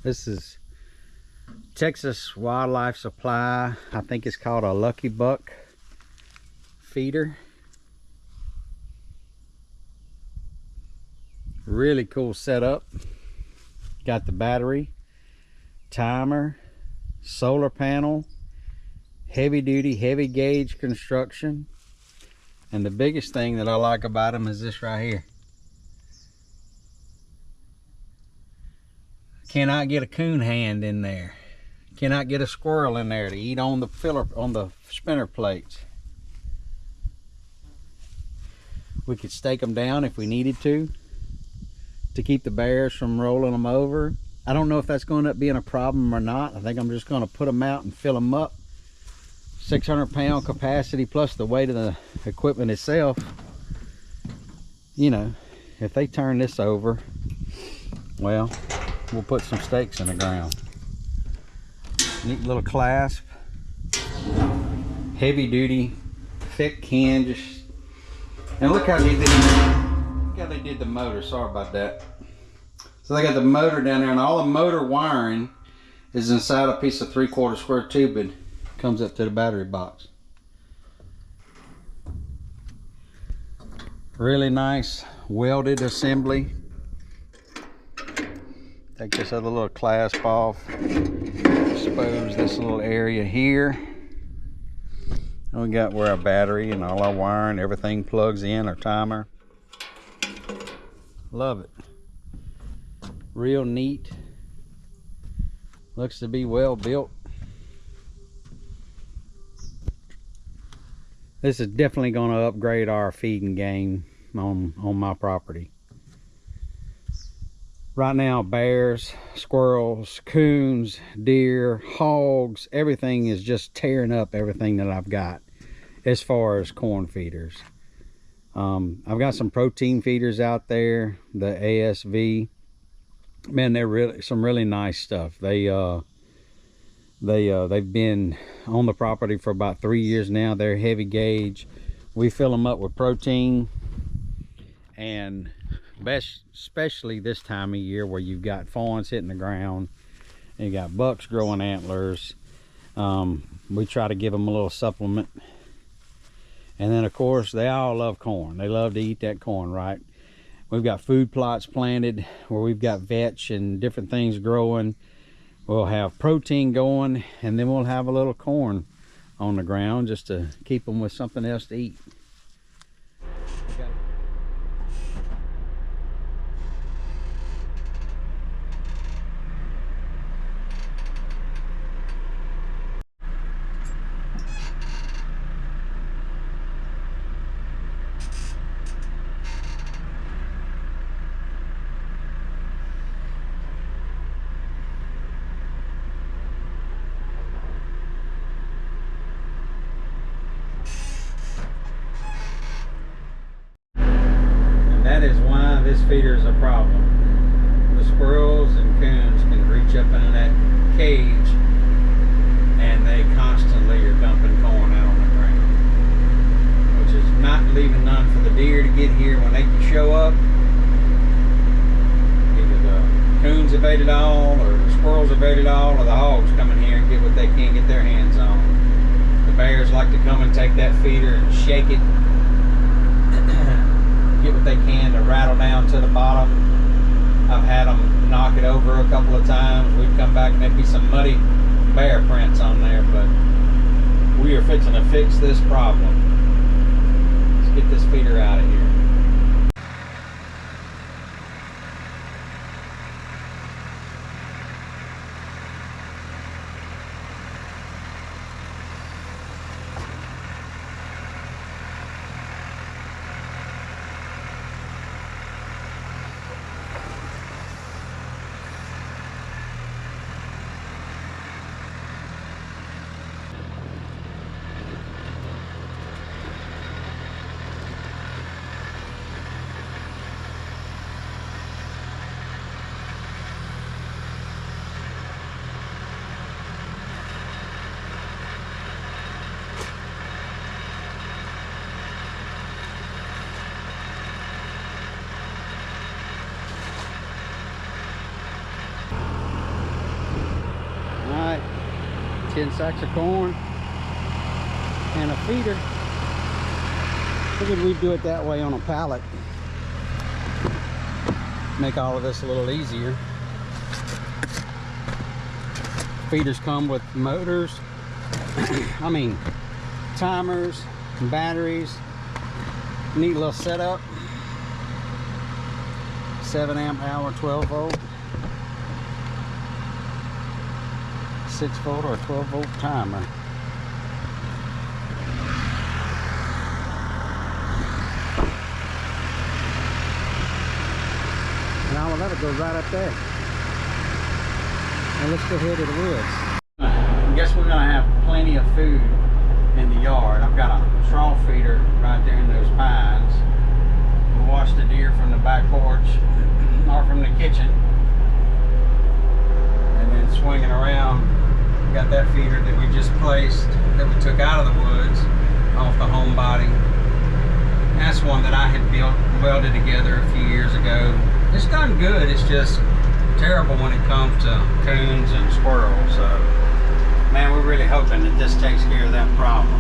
This is Texas Wildlife Supply. I think it's called a Lucky Buck feeder. Really cool setup. Got the battery, timer, solar panel, heavy duty, heavy gauge construction. And the biggest thing that I like about them is this right here. Cannot get a coon hand in there. Cannot get a squirrel in there to eat on the filler, on the spinner plates. We could stake them down if we needed to keep the bears from rolling them over. I don't know if that's going to end up being a problem or not. I think I'm just going to put them out and fill them up. 600-pound capacity plus the weight of the equipment itself. You know, if they turn this over, well, we'll put some stakes in the ground. Neat little clasp. Heavy duty, thick hinge. And look how they did the motor. Sorry about that. So they got the motor down there, and all the motor wiring is inside a piece of 3/4 square tube and comes up to the battery box. Really nice welded assembly. Take this other little clasp off. Expose this little area here. And we got where our battery and all our wiring, everything plugs in, our timer. Love it. Real neat. Looks to be well built. This is definitely going to upgrade our feeding game on my property. Right now, bears, squirrels, coons, deer, hogs, everything is just tearing up everything that I've got as far as corn feeders. I've got some protein feeders out there, the ASV. Man, they're some really nice stuff. They've been on the property for about 3 years now. They're heavy gauge. We fill them up with protein, and especially this time of year where you've got fawns hitting the ground and you got bucks growing antlers, we try to give them a little supplement. And then of course they all love corn. They love to eat that corn, right? We've got food plots planted where we've got vetch and different things growing. We'll have protein going, and then we'll have a little corn on the ground just to keep them with something else to eat. Okay. That is why this feeder is a problem. The squirrels and coons can reach up into that cage, and they constantly are dumping corn out on the ground, which is not leaving none for the deer to get here when they can show up. Either the coons evade it all, or the squirrels evade it all, or the hogs come in here and get what they can get their hands on. The bears like to come and take that feeder and shake it, get what they can to rattle down to the bottom. I've had them knock it over a couple of times. We'd come back and there'd be some muddy bear prints on there, but we are fixing to fix this problem. Let's get this feeder out of here. 10 sacks of corn and a feeder. Figured we'd do it that way on a pallet. Make all of this a little easier. Feeders come with motors, I mean timers, batteries. Neat little setup. 7 amp hour, 12 volt, 6 volt or 12 volt timer. And all of that goes right up there. Now let's go head to the woods. I guess we're gonna have plenty of food in the yard. I've got a straw feeder right there in those pines. We'll watch the deer from the back porch or from the kitchen, and then swinging around, we got that feeder that we just placed, that we took out of the woods off the home body. That's one that I had built, welded together a few years ago. It's done good. It's just terrible when it comes to coons and squirrels. So, man, we're really hoping that this takes care of that problem.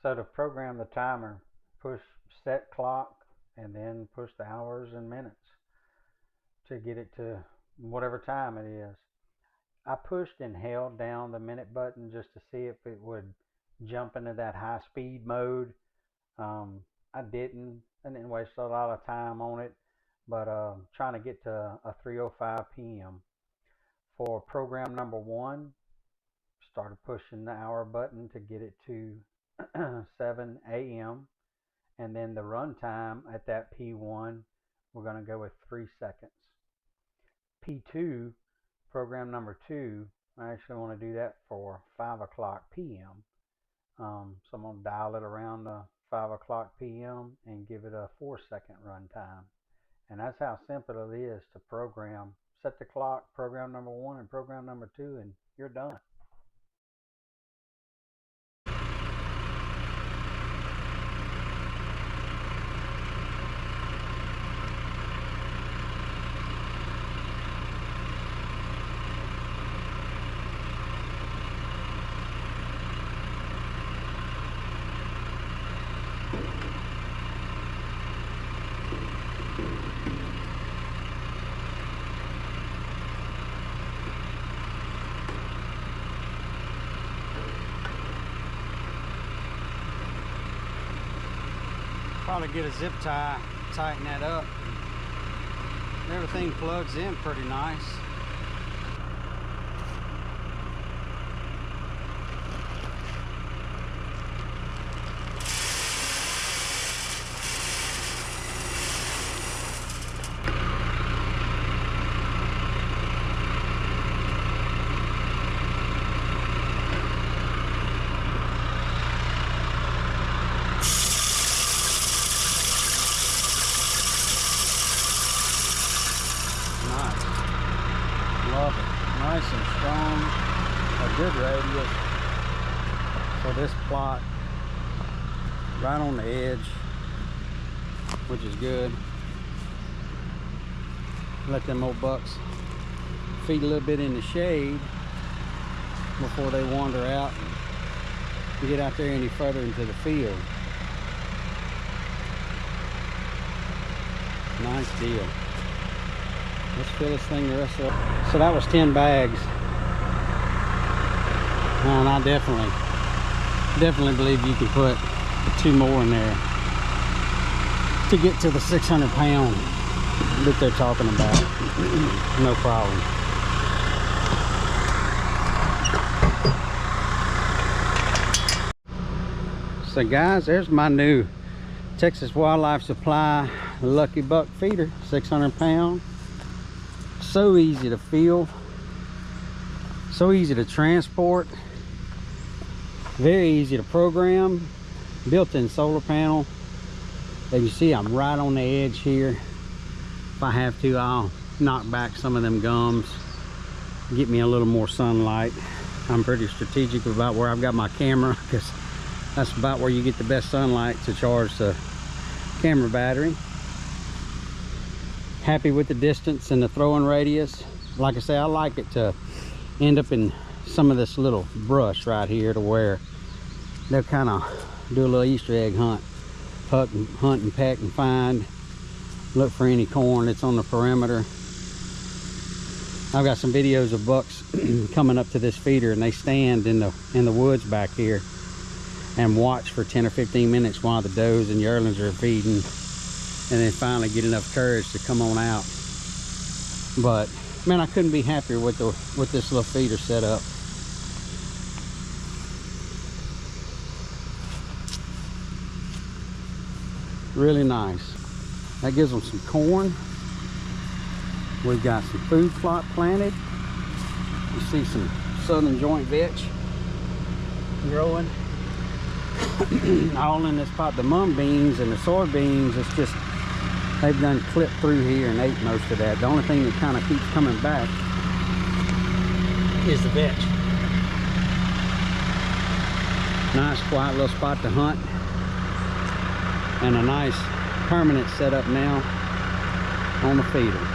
So to program the timer, push set clock and then push the hours and minutes to get it to whatever time it is. I pushed and held down the minute button just to see if it would jump into that high speed mode. I didn't waste a lot of time on it, but trying to get to a 3:05 p.m. For program number 1, started pushing the hour button to get it to 7 a.m. and then the run time at that P1, we're going to go with 3 seconds. P2, program number 2, I actually want to do that for 5 o'clock p.m. So I'm going to dial it around the 5 o'clock p.m. and give it a 4-second run time. And that's how simple it is to program. Set the clock, program number 1 and program number 2, and you're done. Probably get a zip tie, tighten that up. Everything plugs in pretty nice. radius. So this plot right on the edge, which is good. Let them old bucks feed a little bit in the shade before they wander out and get out there any further into the field. Nice deal. Let's fill this thing the rest of it. So that was 10 bags. And I definitely believe you can put 2 more in there to get to the 600 pound that they're talking about. No problem. So guys, there's my new Texas Wildlife Supply Lucky Buck feeder, 600 pound. So easy to fill, so easy to transport, very easy to program, built-in solar panel. As you see, I'm right on the edge here. If I have to, I'll knock back some of them gums, get me a little more sunlight. I'm pretty strategic about where I've got my camera, because that's about where you get the best sunlight to charge the camera battery. Happy with the distance and the throwing radius. Like I say, I like it to end up in some of this little brush right here, to where they'll kind of do a little Easter egg hunt, hunt and peck and find, look for any corn that's on the perimeter. I've got some videos of bucks coming up to this feeder, and they stand in the woods back here and watch for 10 or 15 minutes while the does and yearlings are feeding, and then finally get enough courage to come on out. But man, I couldn't be happier with this little feeder setup. Really nice. That gives them some corn. We've got some food plot planted. You see some southern joint vetch growing. All in this pot. The mung beans and the soybeans, it's just, they've done clipped through here and ate most of that. The only thing that kind of keeps coming back is the vetch. Nice quiet little spot to hunt, and a nice permanent setup now on the feeder.